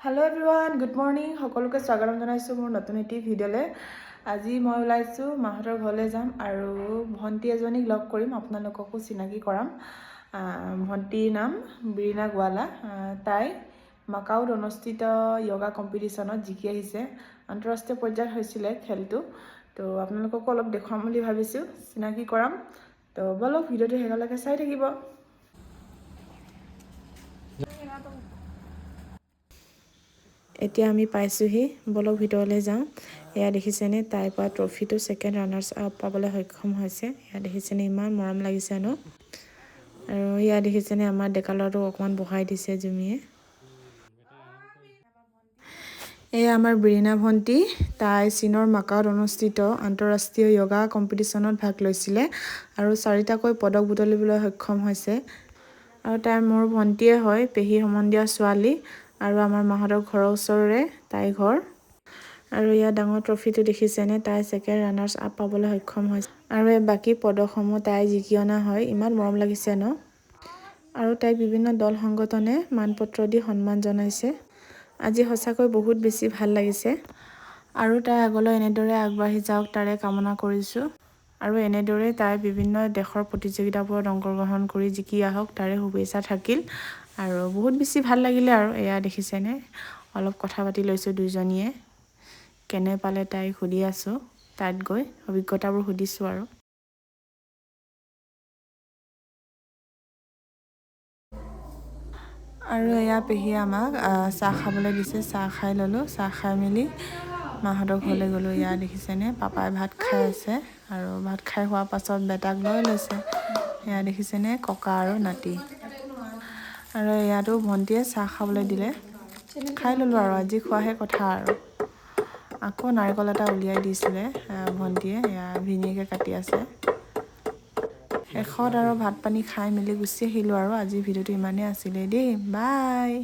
Hello everyone, good morning. সকলোকে স্বাগতম জনাইছো মোৰ নতুন এটি ভিডিঅ'লে। আজি মই ওলাইছো মাহঁতৰ ঘৰলৈ যাম আৰু ভণ্টি এজনীক লগ কৰিম, আপোনালোককো চিনাকি কৰাম। ভণ্টিৰ নাম বিৰিনা গোৱালা। তাই মাকাওত অনুষ্ঠিত য়োগা কম্পিটিশ্যনত জিকি আহিছে। আন্তঃৰাষ্ট্ৰীয় পৰ্যায়ত হৈছিলে খেলটো। তো আপোনালোককো অলপ দেখুৱাম বুলি ভাবিছো, চিনাকি কৰাম। তো বলক ভিডিঅ'টো শেষলৈকে চাই থাকিব। এতিয়া আমি পাইছোহি, বলক ভিতৰলৈ যাওঁ। এয়া দেখিছেনে, তাইৰ পৰা ট্ৰফিটো ছেকেণ্ড ৰানাৰ্ছ আপ পাবলৈ সক্ষম হৈছে। এয়া দেখিছেনে, ইমান মৰম লাগিছে ন। আৰু এয়া দেখিছেনে, আমাৰ ডেকা ল'ৰাটো অকণমান বহাই দিছে জুমিয়ে। এয়া আমাৰ বিৰিনা ভণ্টি। তাই চীনৰ মাকাওত অনুষ্ঠিত আন্তঃৰাষ্ট্ৰীয় য়োগা কম্পিটিশ্যনত ভাগ লৈছিলে আৰু 4টাকৈ পদক বুটলিবলৈ সক্ষম হৈছে। আৰু তাই মোৰ ভণ্টিয়ে হয়, পেহী সম্বন্ধীয় ছোৱালী আৰু আমাৰ মাহঁতৰ ঘৰৰ ওচৰৰে তাইৰ ঘৰ। আৰু ইয়াৰ ডাঙৰ ট্ৰফিটো দেখিছেনে, তাই ছেকেণ্ড ৰানাৰ্ছ আপ পাবলৈ সক্ষম হৈছে। আৰু এই বাকী পদকসমূহ তাই জিকি অনা হয়, ইমান মৰম লাগিছে ন। আৰু তাইক বিভিন্ন দল সংগঠনে মানপত্ৰ দি সন্মান জনাইছে। আজি সঁচাকৈ বহুত বেছি ভাল লাগিছে। আৰু তাই আগলৈ এনেদৰে আগবাঢ়ি যাওক তাৰে কামনা কৰিছোঁ। আৰু এনেদৰে তাই বিভিন্ন দেশৰ প্ৰতিযোগিতাবোৰত অংশগ্ৰহণ কৰি জিকি আহক তাৰে শুভেচ্ছা থাকিল। আৰু বহুত বেছি ভাল লাগিলে। আৰু এয়া দেখিছেনে, অলপ কথা পাতি লৈছোঁ দুইজনীয়ে। কেনে পালে তাইক সুধি আছোঁ, তাত গৈ অভিজ্ঞতাবোৰ সুধিছোঁ। আৰু এয়া পেহীয়ে আমাক চাহ খাবলৈ দিছে, চাহ খাই ল'লোঁ। চাহ খাই মেলি মাহঁতৰ ঘৰলৈ গ'লোঁ। এয়া দেখিছেনে, পাপাই ভাত খাই আছে আৰু ভাত খাই হোৱাৰ পাছত বেটাক লৈ লৈছে। এয়া দেখিছেনে, ককা আৰু নাতি। আৰু ইয়াতো ভণ্টিয়ে চাহ খাবলৈ দিলে, খাই ল'লোঁ। আৰু আজি খোৱাহে কথা। আৰু আকৌ নাৰিকল এটা উলিয়াই দিছিলে ভণ্টিয়ে, এয়া ভিনিয়েকে কাটি আছে। শেষত আৰু ভাত পানী খাই মেলি গুচি আহিলোঁ। আৰু আজি ভিডিঅ'টো ইমানেই আছিলে দেই, বাই।